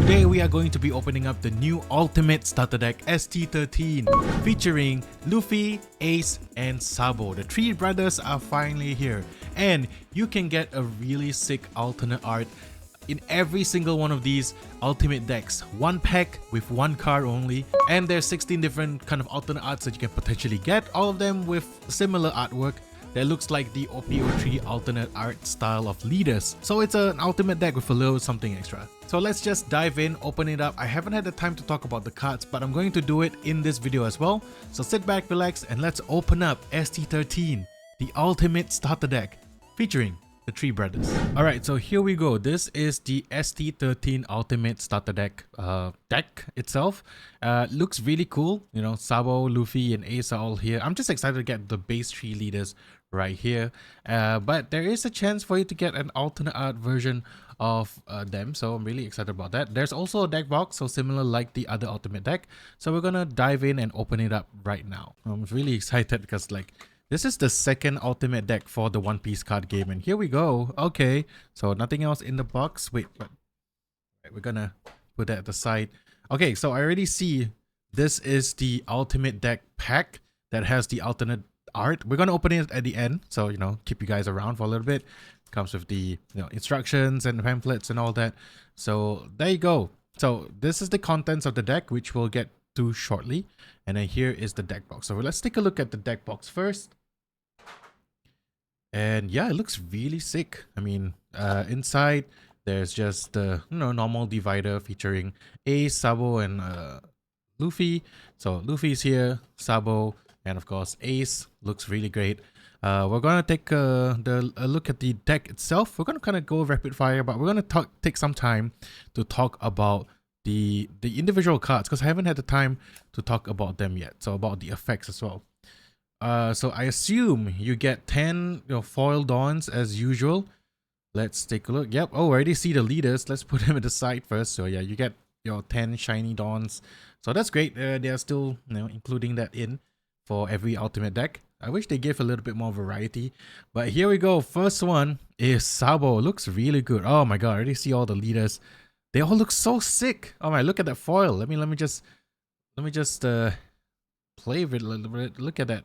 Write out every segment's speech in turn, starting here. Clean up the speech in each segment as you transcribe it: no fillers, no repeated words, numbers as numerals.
Today we are going to be opening up the new Ultimate Starter Deck ST-13 featuring Luffy, Ace and Sabo. The three brothers are finally here and you can get a really sick alternate art in every single one of these ultimate decks. One pack with one card only, and there's 16 different kind of alternate arts that you can potentially get, all of them with similar artwork that looks like the OPO3 alternate art style of leaders. So it's an ultimate deck with a little something extra. So let's just dive in, open it up. I haven't had the time to talk about the cards, but I'm going to do it in this video as well. So sit back, relax, and let's open up ST-13, the ultimate starter deck featuring the three brothers. Alright, so here we go. This is the ST-13 ultimate starter deck itself. Looks really cool. You know, Sabo, Luffy and Ace are all here. I'm just excited to get the base three leaders right here, but there is a chance for you to get an alternate art version of them, so I'm really excited about that. There's also a deck box, so similar like the other ultimate deck, so we're gonna dive in and open it up right now. I'm really excited because like this is the second ultimate deck for the One Piece card game, and here we go. Okay, so nothing else in the box. Wait, but we're gonna put that at the side. Okay, so I already see this is the ultimate deck pack that has the alternate art. We're gonna open it at the end, so you know, keep you guys around for a little bit. Comes with the instructions and pamphlets and all that. So there you go. So this is the contents of the deck, which we'll get to shortly, and then here is the deck box. So let's take a look at the deck box first. And yeah, it looks really sick. I mean, inside there's just the normal divider featuring Ace, Sabo and Luffy. So Luffy's here, Sabo, and of course Ace. Looks really great. We're gonna take a look at the deck itself. We're gonna kind of go rapid fire, but we're gonna take some time to talk about the individual cards, because I haven't had the time to talk about them yet. So about the effects as well. So I assume you get 10 foil dawns as usual. Let's take a look. Yep. Oh, I already see the leaders. Let's put them at the side first. So yeah, you get your 10 shiny dawns. So that's great. They are still including that in for every ultimate deck. I wish they gave a little bit more variety, but here we go. First one is Sabo. Looks really good. Oh my god, I already see all the leaders. They all look so sick. Oh my, look at that foil. Let me just play with it a little bit. Look at that.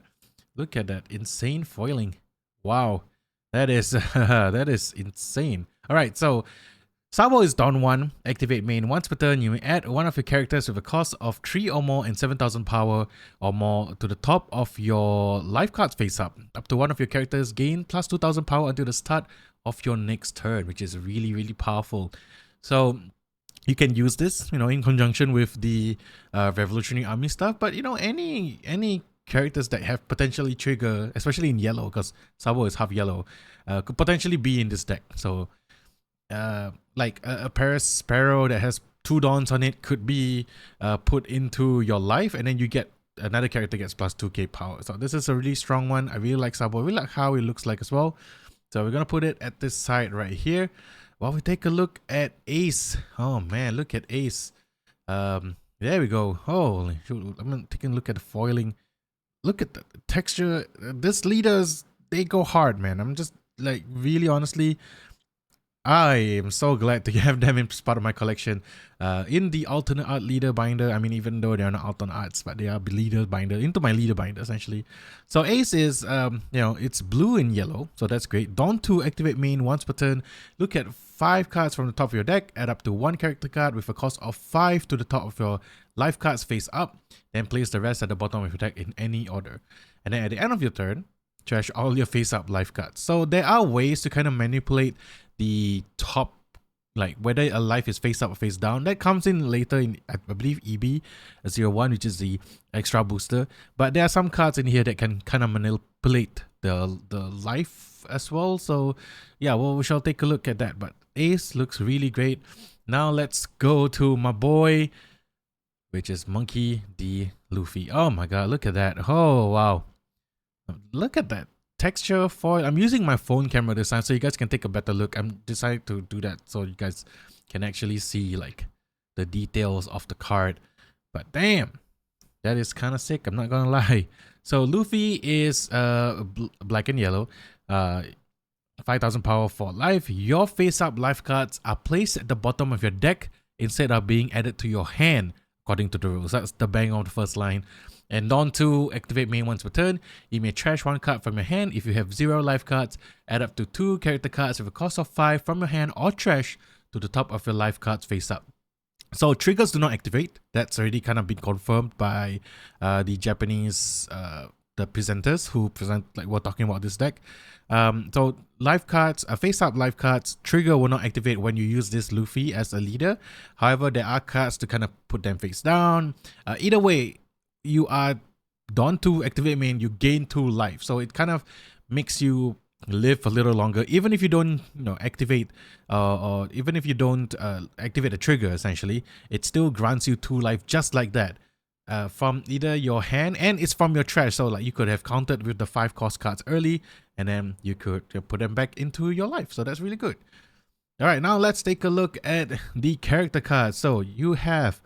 Look at that insane foiling. Wow, that is that is insane. All right, so Sabo is Dawn 1, activate main. Once per turn, you may add one of your characters with a cost of 3 or more and 7,000 power or more to the top of your life cards face up. Up to one of your characters gain plus 2,000 power until the start of your next turn, which is really, really powerful. So you can use this, in conjunction with the Revolutionary Army stuff. But any characters that have potentially trigger, especially in yellow, because Sabo is half yellow, could potentially be in this deck. So like a Paris Sparrow that has 2 dawns on it could be put into your life, and then you get another character gets plus 2k power. So this is a really strong one. I really like Sabo. I really like how it looks like as well. So we're gonna put it at this side right here while we take a look at Ace. Oh man, look at Ace. There we go. Holy shoot, I'm taking a look at the foiling. Look at the texture. This leaders, they go hard, man. I'm just like, really honestly, I am so glad to have them as part of my collection. In the alternate art leader binder, I mean, even though they are not alternate arts, but they are leader binder, into my leader binder essentially. So Ace is, it's blue and yellow, so that's great. Dawn 2, activate main once per turn. Look at 5 cards from the top of your deck, add up to 1 character card with a cost of 5 to the top of your life cards face up, then place the rest at the bottom of your deck in any order. And then at the end of your turn, trash all your face up life cards. So there are ways to kind of manipulate the top, like whether a life is face up or face down. That comes in later in, I believe, EB01, which is the extra booster. But there are some cards in here that can kind of manipulate the life as well. So yeah, well, we shall take a look at that. But Ace looks really great. Now let's go to my boy, which is Monkey D. Luffy. Oh my god, look at that. Oh wow, look at that texture foil. I'm using my phone camera this time so you guys can take a better look. I'm decided to do that so you guys can actually see like the details of the card. But damn, that is kind of sick, I'm not gonna lie. So Luffy is black and yellow, 5,000 power for life. Your face up life cards are placed at the bottom of your deck instead of being added to your hand according to the rules. That's the bang of the first line. And on to activate main once per turn. You may trash 1 card from your hand. If you have 0 life cards, add up to 2 character cards with a cost of 5 from your hand or trash to the top of your life cards face up. So triggers do not activate. That's already kind of been confirmed by the Japanese the presenters who present, like, we're talking about this deck. So life cards, face up life cards, trigger will not activate when you use this Luffy as a leader. However, there are cards to kind of put them face down. Either way, you are done to activate main, you gain 2 life. So it kind of makes you live a little longer, even if you don't, activate or even if you don't activate a trigger. Essentially, it still grants you 2 life just like that. From either your hand, and it's from your trash. So like you could have countered with the 5 cost cards early, and then you could put them back into your life. So that's really good. All right, now let's take a look at the character cards. So you have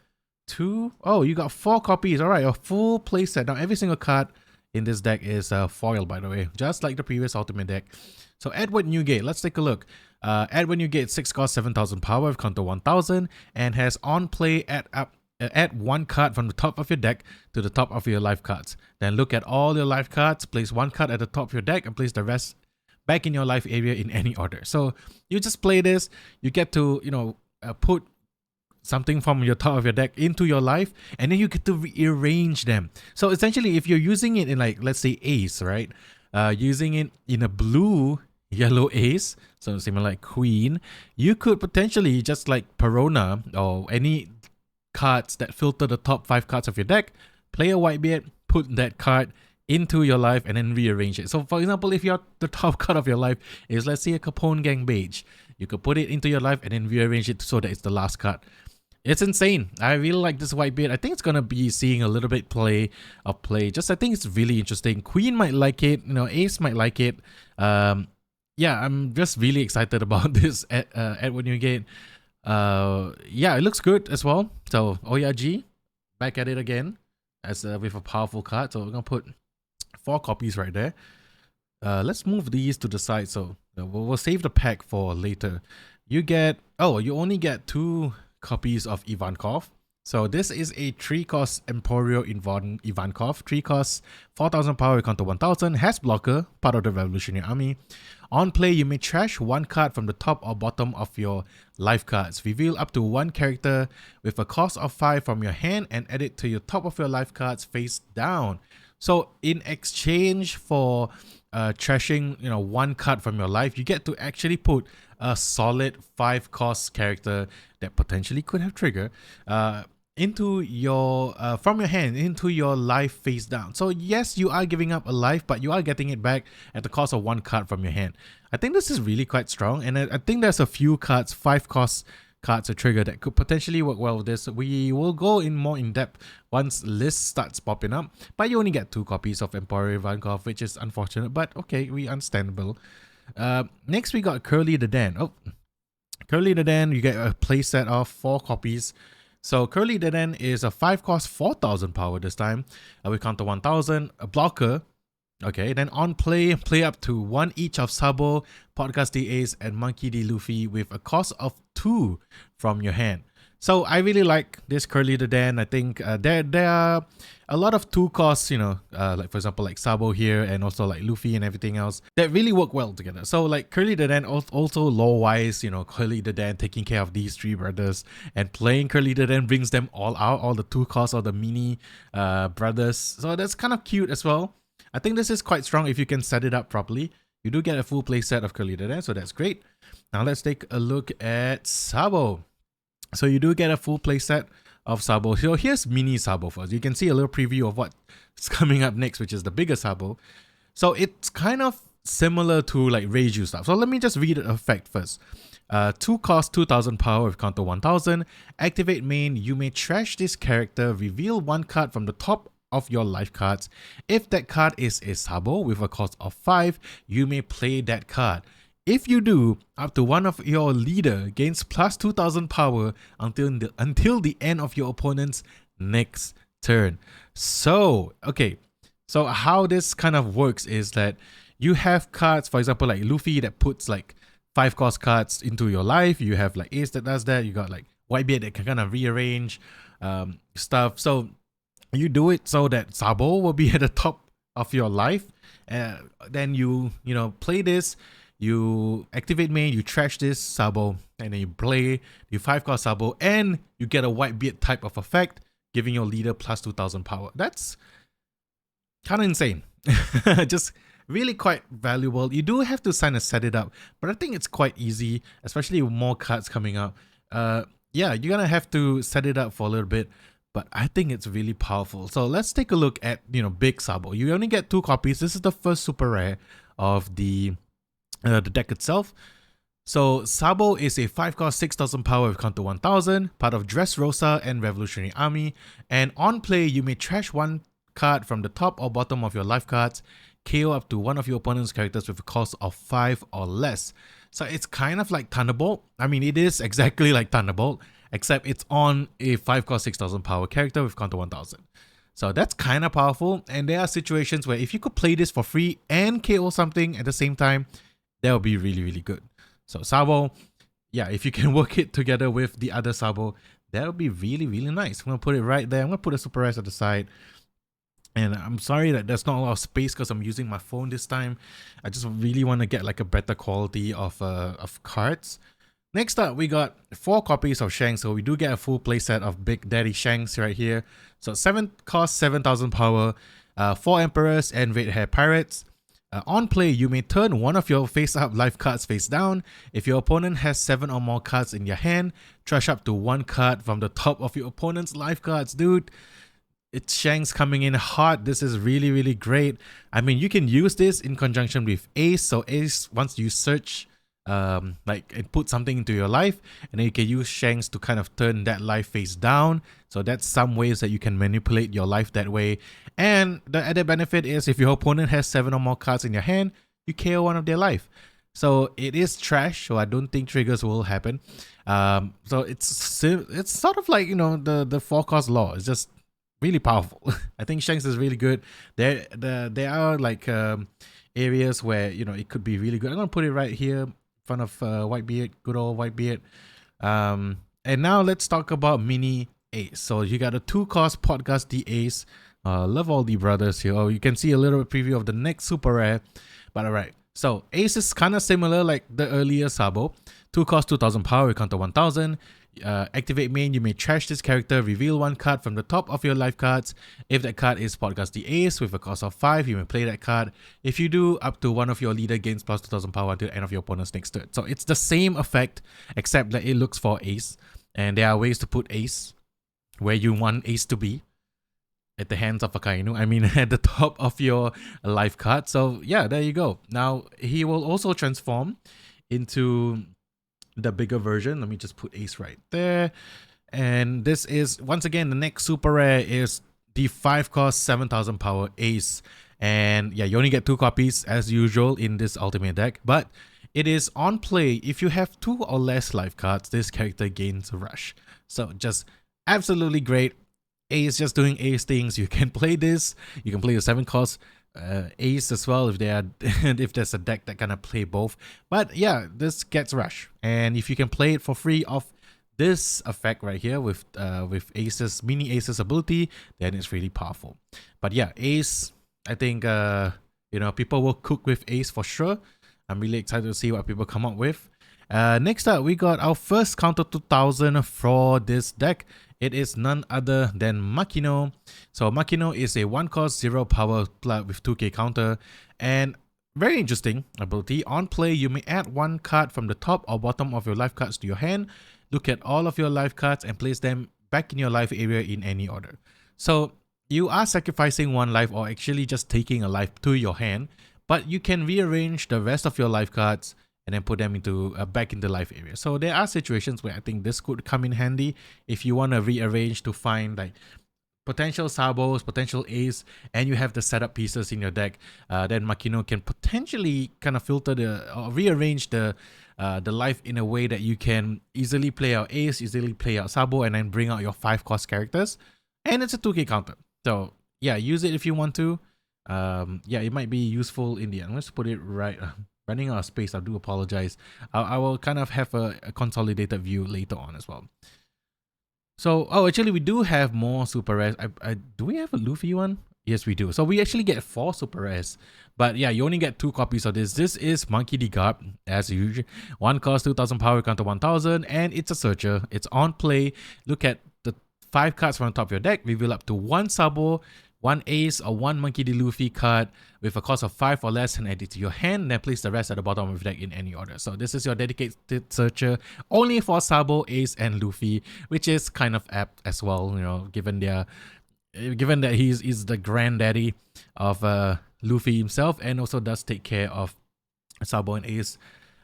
you got 4 copies. All right, a full playset. Now every single card in this deck is foil, by the way, just like the previous Ultimate deck. So Edward Newgate, let's take a look. Edward Newgate, 6 cost, 7,000 power with counter 1,000, and has on play add 1 card from the top of your deck to the top of your life cards. Then look at all your life cards, place 1 card at the top of your deck, and place the rest back in your life area in any order. So you just play this, you get to, put something from your top of your deck into your life, and then you get to rearrange them. So essentially, if you're using it in, like, let's say Ace, right? Using it in a blue yellow Ace, so similar like Queen, you could potentially just like Perona or any cards that filter the top 5 cards of your deck, play a Whitebeard, put that card into your life, and then rearrange it. So for example, if the top card of your life is, let's say, a Capone Gang Beige, you could put it into your life and then rearrange it so that it's the last card. It's insane. I really like this Whitebeard. I think it's gonna be seeing a little bit play. Just I think it's really interesting. Queen might like it, Ace might like it. Yeah, I'm just really excited about this Edward Newgate. Yeah, it looks good as well. So Oyaji, back at it again as with a powerful card. So we're gonna put 4 copies right there. Let's move these to the side. So we'll save the pack for later. You only get 2 copies of Ivankov. So this is a 3 cost Emporio Ivankov. 3 costs, 4,000 power, counter 1,000, has blocker, part of the Revolutionary Army. On play, you may trash 1 card from the top or bottom of your life cards. Reveal up to 1 character with a cost of 5 from your hand and add it to your top of your life cards face down. So in exchange for trashing 1 card from your life, you get to actually put a solid 5 cost character that potentially could have trigger into your from your hand into your life face down. So yes, you are giving up a life, but you are getting it back at the cost of 1 card from your hand. I think this is really quite strong, and I think there's a few cards, 5 cost cards, a trigger that could potentially work well with this. We will go in more in depth once lists starts popping up, but you only get 2 copies of Emporio Ivankov, which is unfortunate, but okay, we understandable. Next we got Curly the Dan. Curly the Dan, you get a playset of 4 copies. So Curly the Dan is a 5 cost, 4,000 power this time. We counter 1,000, a blocker. Okay, then on play up to 1 each of Sabo, Podcast D Ace, and Monkey D Luffy with a cost of 2 from your hand. So I really like this Curly the Dan. I think there are a lot of 2 costs, like for example like Sabo here, and also like Luffy and everything else that really work well together. So like Curly the Dan also lore wise, Curly the Dan taking care of these 3 brothers, and playing Curly the Dan brings them all out, all the 2 costs of the mini brothers. So that's kind of cute as well. I think this is quite strong if you can set it up properly. You do get a full play set of Curly the Dan, so that's great. Now let's take a look at Sabo. So you do get a full playset of Sabo. So here's mini Sabo first. You can see a little preview of what's coming up next, which is the bigger Sabo. So it's kind of similar to like Reiju stuff. So let me just read the effect first. 2 cost, 2,000 power with counter 1,000. Activate main, you may trash this character, reveal 1 card from the top of your life cards. If that card is a Sabo with a cost of 5, you may play that card. If you do, up to 1 of your leader gains plus 2,000 power until the end of your opponent's next turn. So, okay. So how this kind of works is that you have cards, for example, like Luffy that puts like 5 cost cards into your life. You have like Ace that does that. You got like Whitebeard that can kind of rearrange stuff. So you do it so that Sabo will be at the top of your life. Then you play this, you activate main, you trash this Sabo, and then you play the 5-cost Sabo, and you get a Whitebeard type of effect, giving your leader plus 2000 power. That's kind of insane. Just really quite valuable. You do have to set it up, but I think it's quite easy, especially with more cards coming up. Yeah, you're gonna have to set it up for a little bit, but I think it's really powerful. So let's take a look at big Sabo. You only get 2 copies. This is the first super rare of the deck itself. So Sabo is a 5-cost 6000 power with counter 1000, part of Dressrosa and Revolutionary Army, and on play you may trash 1 card from the top or bottom of your life cards, KO up to one of your opponent's characters with a cost of 5 or less. So it's kind of like Thunderbolt. I mean, it is exactly like Thunderbolt, except it's on a 5-cost 6000 power character with counter 1000. So that's kind of powerful, and there are situations where if you could play this for free and KO something at the same time, that would be really, really good. So Sabo, yeah, if you can work it together with the other Sabo, that would be really, really nice. I'm going to put it right there. I'm going to put a super rare at the side. And I'm sorry that there's not a lot of space because I'm using my phone this time. I just really want to get like a better quality of cards. Next up, we got 4 copies of Shanks. So we do get a full playset of Big Daddy Shanks right here. So 7 cost 7000 power, 4 Emperors and Red Hair Pirates. On play, you may turn one of your face-up life cards face down. If your opponent has 7 or more cards in your hand, trash up to 1 card from the top of your opponent's life cards. Dude, it's Shanks coming in hot. This is really, really great. I mean, you can use this in conjunction with Ace. So Ace, once you search, like and put something into your life, and then you can use Shanks to kind of turn that life face down. So that's some ways that you can manipulate your life that way. And the added benefit is if your opponent has 7 or more cards in your hand, you KO one of their life. So it is trash, so I don't think triggers will happen. So it's sort of like the 4-cost law. It's just really powerful. I think Shanks is really good. There are like areas where it could be really good. I'm gonna put it right here in front of Whitebeard, good old Whitebeard. And now let's talk about Mini Ace. So you got a 2-cost Podcast the Ace. Love all the brothers here. Oh, you can see a little preview of the next super rare. But alright, so Ace is kind of similar like the earlier Sabo. 2-cost 2000 power with counter 1000. Activate main, you may trash this character, reveal 1 card from the top of your life cards. If that card is Podcast the Ace with a cost of 5, you may play that card. If you do, up to one of your leader gains plus 2000 power until the end of your opponent's next turn. So it's the same effect, except that it looks for Ace. And there are ways to put Ace where you want Ace to be. At the hands of Akainu, I mean at the top of your life card. So yeah, there you go. Now he will also transform into the bigger version. Let me just put Ace right there. And this is, once again, the next super rare is the 5-cost 7000 power Ace. And yeah, you only get 2 copies as usual in this ultimate deck, but it is on play. If you have 2 or less life cards, this character gains a rush. So just absolutely great. Ace just doing Ace things. You can play this. You can play the 7-cost Ace as well if if there's a deck that kind play both. But yeah, this gets rush, and if you can play it for free off this effect right here with Ace's Mini Ace's ability, then it's really powerful. But yeah, Ace, I think people will cook with Ace for sure. I'm really excited to see what people come up with. Next up, we got our first counter 2000 for this deck. It is none other than Makino. So Makino is a 1-cost 0 power with 2k counter, and very interesting ability. On play, you may add 1 card from the top or bottom of your life cards to your hand. Look at all of your life cards and place them back in your life area in any order. So you are sacrificing 1 life, or actually just taking a life to your hand, but you can rearrange the rest of your life cards and then put them into back in the life area. So there are situations where I think this could come in handy if you want to rearrange to find like potential Sabos, potential Ace, and you have the setup pieces in your deck. Then Makino can potentially kind of filter or rearrange the life in a way that you can easily play out Ace, easily play out Sabo, and then bring out your 5-cost characters. And it's a 2k counter. So yeah, use it if you want to. Yeah, it might be useful in the end. Let's put it right. Running out of space, I do apologize. I will kind of have a consolidated view later on as well. So, oh, actually, we do have more super rares. Do we have a Luffy one? Yes, we do. So we actually get 4 super rares. But yeah, you only get 2 copies of this. This is Monkey D. Guard, as usual. One costs 2000 power, counter 1000, and it's a searcher. It's on play. Look at the 5 cards from the top of your deck. Reveal up to 1 Sabo, 1 Ace, or 1 Monkey D. Luffy card with a cost of 5 or less and add it to your hand. Then place the rest at the bottom of your deck in any order. So this is your dedicated searcher only for Sabo, Ace, and Luffy, which is kind of apt as well, you know, given that he's the granddaddy of Luffy himself, and also does take care of Sabo and Ace.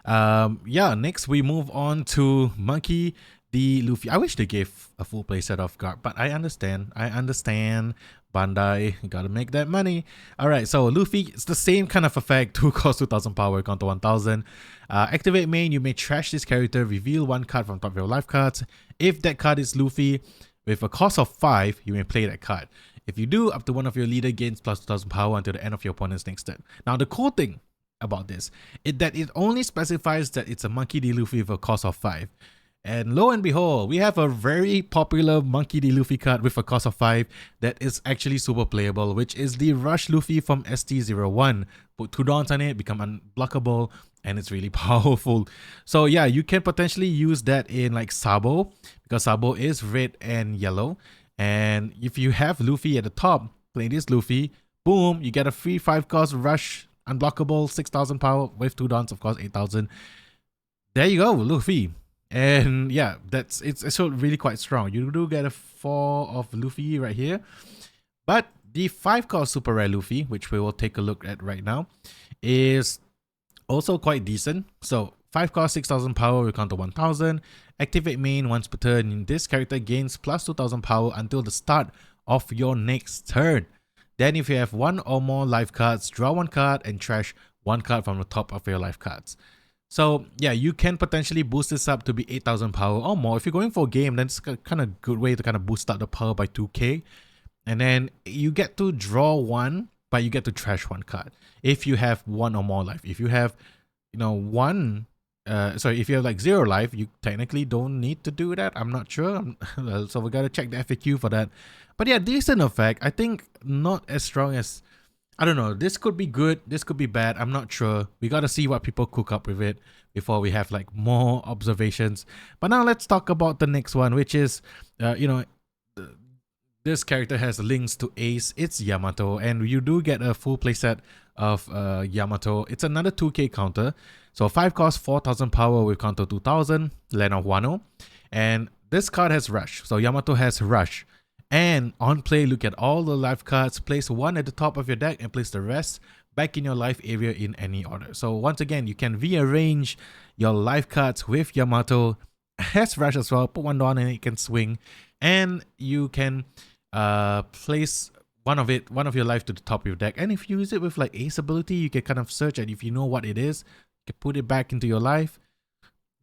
Yeah, next we move on to Monkey D. Luffy. I wish they gave a full playset of guard, but I understand. Bandai, you gotta make that money. Alright, so Luffy, it's the same kind of effect. 2 cost 2000 power, counter 1000. Activate main, you may trash this character, reveal 1 card from top of your life cards. If that card is Luffy, with a cost of 5, you may play that card. If you do, up to one of your leader gains plus 2000 power until the end of your opponent's next turn. Now, the cool thing about this is that it only specifies that it's a Monkey D. Luffy with a cost of 5. And lo and behold, we have a very popular Monkey D. Luffy card with a cost of 5 that is actually super playable, which is the Rush Luffy from ST-01. Put 2 dons on it, become unblockable, and it's really powerful. So yeah, you can potentially use that in like Sabo, because Sabo is red and yellow. And if you have Luffy at the top, play this Luffy, boom, you get a free 5 cost Rush, unblockable, 6000 power with 2 dons, of course, 8000. There you go, Luffy. And yeah, it's really quite strong. You do get a 4 of Luffy right here. But the 5 cost super rare Luffy, which we will take a look at right now, is also quite decent. So 5 cost 6000 power with counter 1000. Activate main once per turn. This character gains plus 2000 power until the start of your next turn. Then if you have 1 or more life cards, draw 1 card and trash 1 card from the top of your life cards. So yeah, you can potentially boost this up to be 8000 power or more. If you're going for a game, then it's a kind of good way to kind of boost up the power by 2k. And then you get to draw 1, but you get to trash 1 card if you have 1 or more life. If you have, you know, if you have like 0 life, you technically don't need to do that. I'm not sure. So we gotta check the FAQ for that. But yeah, decent effect. I think not as strong as, I don't know, this could be good, this could be bad, I'm not sure. We gotta see what people cook up with it before we have like more observations. But now let's talk about the next one, which is, you know, this character has links to Ace. It's Yamato, and you do get a full playset of Yamato. It's another 2k counter. So 5 cost 4000 power with counter 2000, land of Wano. And this card has Rush. So Yamato has Rush. And on play, look at all the life cards, place 1 at the top of your deck and place the rest back in your life area in any order. So once again, you can rearrange your life cards with Yamato. Has Rush as well, put 1 down and it can swing. And you can place one of your life to the top of your deck. And if you use it with like Ace ability, you can kind of search, and if you know what it is, you can put it back into your life.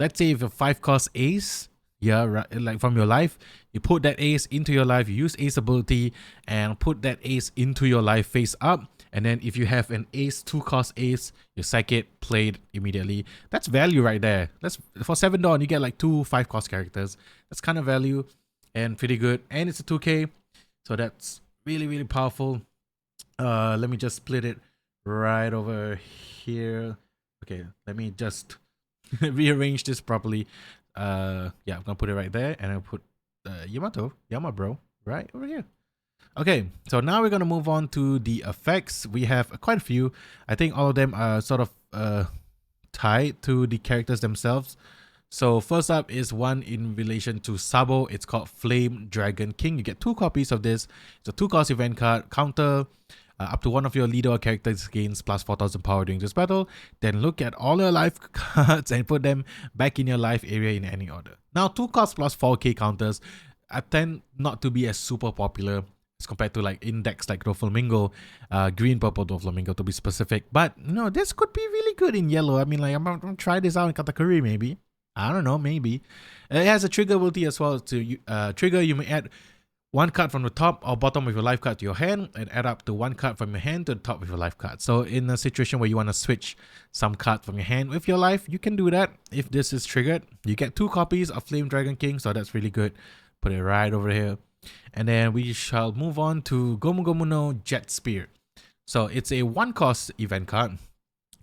Let's say if a 5 cost Ace, yeah, right, like from your life, you put that Ace into your life, you use Ace ability and put that Ace into your life face up. And then if you have an Ace 2 cost Ace, you sack it, play it immediately. That's value right there. That's for 7 Dawn, you get like 2 5 cost characters. That's kind of value and pretty good. And it's a 2k, so that's really powerful. Let me just split it right over here. Okay, let me just rearrange this properly. Yeah, I'm gonna put it right there, and I'll put Yama bro right over here. Okay, so now we're gonna move on to the effects. We have quite a few. I think all of them are sort of tied to the characters themselves. So first up is one in relation to Sabo. It's called Flame Dragon King. You get 2 copies of this. It's a 2 cost event card. Counter up to one of your leader or characters gains plus 4000 power during this battle. Then look at all your life cards and put them back in your life area in any order. Now 2 cost plus 4k counters tend not to be as super popular as compared to like index like Doflamingo, green purple Doflamingo to be specific. But no, this could be really good in yellow. I mean, like, I'm gonna try this out in Katakuri maybe. I don't know, maybe. It has a trigger ability as well. To trigger, you may add 1 card from the top or bottom of your life card to your hand and add up to 1 card from your hand to the top of your life card. So in a situation where you want to switch some card from your hand with your life, you can do that. If this is triggered, you get 2 copies of Flame Dragon King, so that's really good. Put it right over here. And then we shall move on to Gomu Gomu no Jet Spear. So it's a 1-cost event card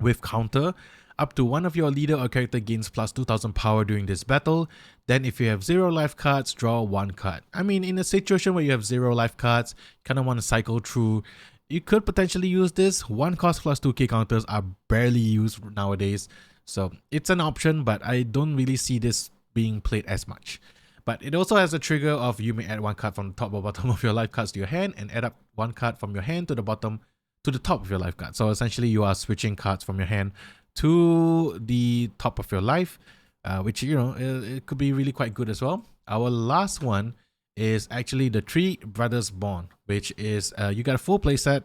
with counter. Up to one of your leader or character gains plus 2000 power during this battle. Then if you have 0 life cards, draw 1 card. I mean, in a situation where you have 0 life cards, kind of want to cycle through, you could potentially use this. 1 cost plus 2k counters are barely used nowadays. So it's an option, but I don't really see this being played as much. But it also has a trigger of you may add 1 card from the top or bottom of your life cards to your hand and add up 1 card from your hand to the bottom to the top of your life card. So essentially you are switching cards from your hand to the top of your life, which, you know, it could be really quite good as well. Our last one is actually the Three Brothers Bond, which is you got a full playset.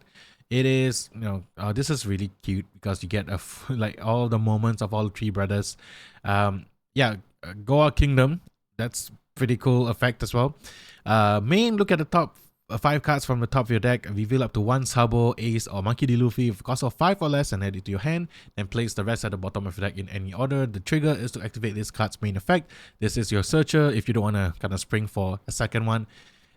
It is, you know, this is really cute because you get a like all the moments of all 3 brothers. Yeah, Goa Kingdom, that's pretty cool effect as well. Main, look at the top 5 cards from the top of your deck, reveal up to 1 Sabo, Ace, or Monkey D. Luffy with a cost of 5 or less and add it to your hand, and place the rest at the bottom of your deck in any order. The trigger is to activate this card's main effect. This is your searcher if you don't want to kind of spring for a second one,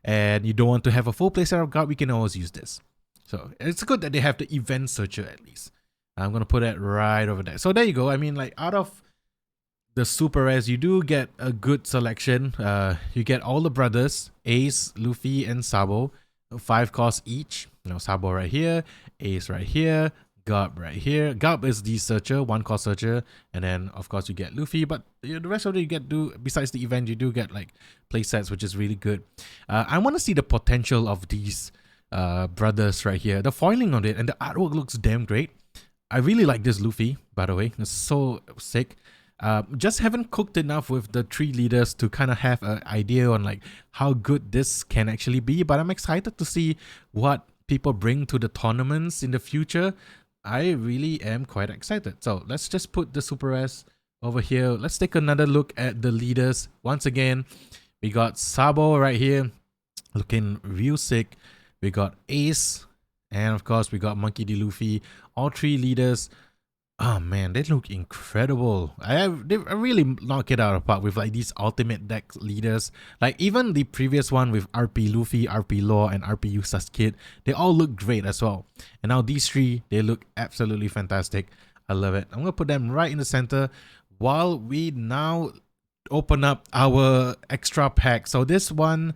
and you don't want to have a full playset of guard, we can always use this. So it's good that they have the event searcher at least. I'm going to put that right over there. So there you go. I mean, like, out of the super rares, you do get a good selection. You get all the brothers, Ace, Luffy, and Sabo, 5 costs each. You know, Sabo right here, Ace right here, Garb right here. Garb is the searcher, 1 cost searcher, and then of course you get Luffy. But the rest of it you get besides the event, you do get like play sets, which is really good. I want to see the potential of these brothers right here. The foiling on it and the artwork looks damn great. I really like this Luffy, by the way. It's so sick. Just haven't cooked enough with the 3 leaders to kind of have an idea on like how good this can actually be, but I'm excited to see what people bring to the tournaments in the future. I really am quite excited. So let's just put the Super S over here. Let's take another look at the leaders. Once again, we got Sabo right here looking real sick. We got Ace, and of course we got Monkey D. Luffy. All 3 leaders. Oh man, they look incredible. They really knock it out of the park with like these ultimate deck leaders. Like even the previous one with RP Luffy, RP Law, and RP Usa's Kid, they all look great as well. And now these 3, they look absolutely fantastic. I love it. I'm gonna put them right in the center while we now open up our extra pack. So this one,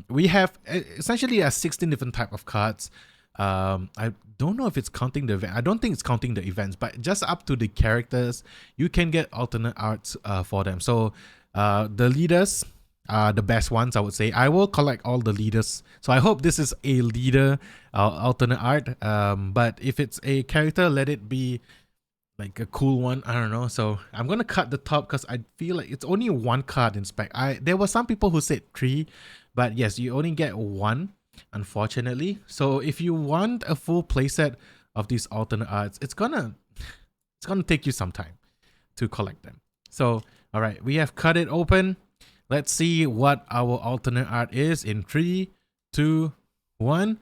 we have essentially 16 different type of cards. I don't know if it's counting the event. I don't think it's counting the events, but just up to the characters, you can get alternate arts for them. So the leaders are the best ones, I would say. I will collect all the leaders. So I hope this is a leader alternate art. But if it's a character, let it be like a cool one. I don't know. So I'm gonna cut the top because I feel like it's only 1 card in spec. There were some people who said 3, but yes, you only get 1. Unfortunately. So if you want a full playset of these alternate arts, it's gonna take you some time to collect them. So all right, we have cut it open. Let's see what our alternate art is in 3, 2, 1.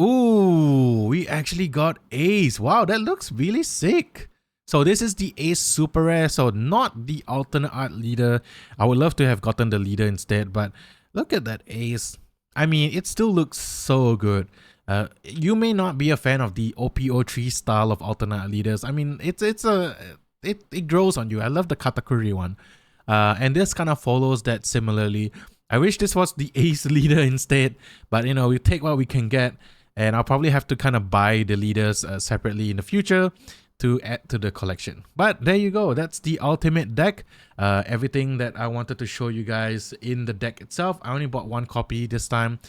Ooh, we actually got Ace. Wow, that looks really sick. So this is the Ace super rare, so not the alternate art leader. I would love to have gotten the leader instead, but look at that Ace. I mean, it still looks so good. You may not be a fan of the OPO3 style of alternate leaders. I mean, it grows on you. I love the Katakuri one. And this kind of follows that similarly. I wish this was the Ace leader instead, but you know, we take what we can get, and I'll probably have to kind of buy the leaders separately in the future to add to the collection. But there you go, that's the ultimate deck. Everything that I wanted to show you guys in the deck itself. I only bought 1 copy this time,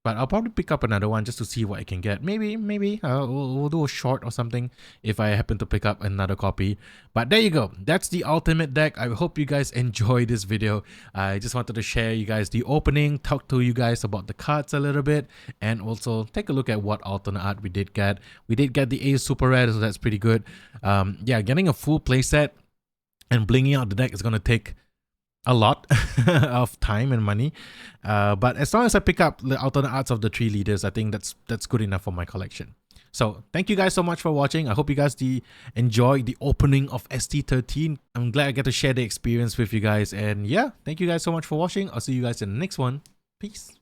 but I'll probably pick up another one just to see what I can get. Maybe we'll do a short or something if I happen to pick up another copy. But there you go, that's the ultimate deck. I hope you guys enjoyed this video. I just wanted to share you guys the opening, talk to you guys about the cards a little bit, and also take a look at what alternate art we did get. We did get the Ace super rare, so that's pretty good. Yeah, getting a full playset and blinging out the deck is going to take a lot of time and money, but as long as I pick up the alternate arts of the 3 leaders, I think that's good enough for my collection. So thank you guys so much for watching. I hope you guys enjoy the opening of ST-13. I'm glad I get to share the experience with you guys. And yeah, thank you guys so much for watching. I'll see you guys in the next one. Peace.